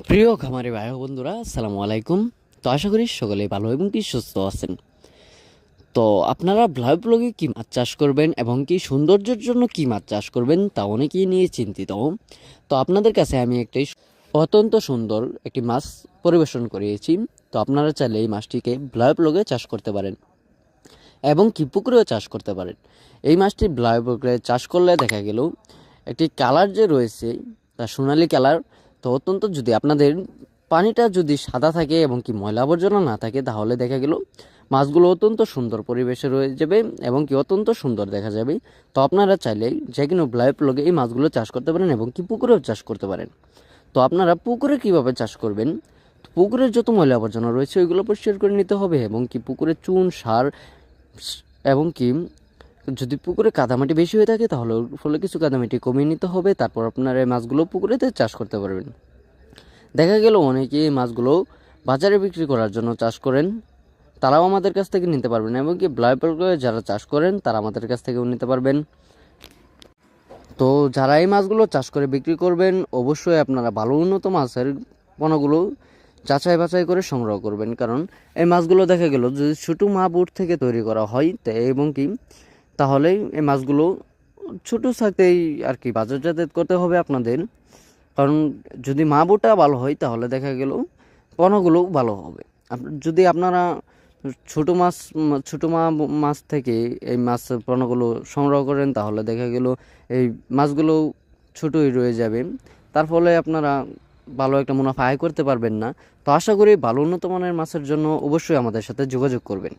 প্রিয় খামারি ভাই ও বন্ধুরা, আসসালামু আলাইকুম। তো আশা করি সকলেই ভালো এবং কি সুস্থ আছেন। তো আপনারা ব্লগে কি মাছ চাষ করবেন এবং কি সৌন্দর্যের জন্য কি মাছ চাষ করবেন তা অনেকেই নিয়ে চিন্তিত। তো আপনাদের কাছে আমি একটি অত্যন্ত সুন্দর একটি মাছ পরিবেশন করিয়েছি। তো আপনারা চাইলে এই মাছটিকে ব্লগে চাষ করতে পারেন এবং কি পুকুরেও চাষ করতে পারেন। এই মাছটি ব্লগে চাষ করলে দেখা গেল একটি কালার যে রয়েছে তা সোনালি কালার। তো অত্যন্ত যদি আপনাদের পানিটা যদি সাদা থাকে এবং কি ময়লা আবর্জনা না থাকে, তাহলে দেখা গেল মাছগুলো অত্যন্ত সুন্দর পরিবেশে রয়ে যাবে এবং কি অত্যন্ত সুন্দর দেখা যাবে। তো আপনারা চাইলে যে কোনো ব্লগে এই মাছগুলো চাষ করতে পারেন এবং কি পুকুরেও চাষ করতে পারেন। তো আপনারা পুকুরে কিভাবে চাষ করবেন? পুকুরের যত ময়লা আবর্জনা রয়েছে ওইগুলো পরিষ্কার করে নিতে হবে এবং কি পুকুরে চুন সার এবং কি যদি পুকুরে কাদামাটি বেশি হয়ে থাকে তাহলে ওর ফলে কিছু কাদামাটি কমিয়ে নিতে হবে। তারপর আপনারা এই মাছগুলো পুকুরেতে চাষ করতে পারবেন। দেখা গেল অনেকে এই মাছগুলো বাজারে বিক্রি করার জন্য চাষ করেন, তারাও আমাদের কাছ থেকে নিতে পারবেন এবং কি ব্লগে যারা চাষ করেন তারা আমাদের কাছ থেকেও নিতে পারবেন। তো যারা এই মাছগুলো চাষ করে বিক্রি করবেন, অবশ্যই আপনারা ভালো উন্নত মাছের পোনাগুলো যাচাই বাছাই করে সংগ্রহ করবেন, কারণ এই মাছগুলো দেখা গেল যদি ছোটো মা বুট থেকে তৈরি করা হয় এবং কি তাহলে এই মাছগুলো ছোটো থাকতেই আর কি বাজারজাত করতে হবে আপনাদের। কারণ যদি মা বুটটা ভালো হয় তাহলে দেখা গেল পোনাগুলো ভালো হবে। যদি আপনারা ছোটো মাছ থেকে এই মাছ পোনাগুলো সংগ্রহ করেন তাহলে দেখা গেল এই মাছগুলো ছোটোই রয়ে যাবে, তার ফলে আপনারা ভালো একটা মুনাফা আয় করতে পারবেন না। তো আশা করি ভালো উন্নত মানের মাছের জন্য অবশ্যই আমাদের সাথে যোগাযোগ করবেন।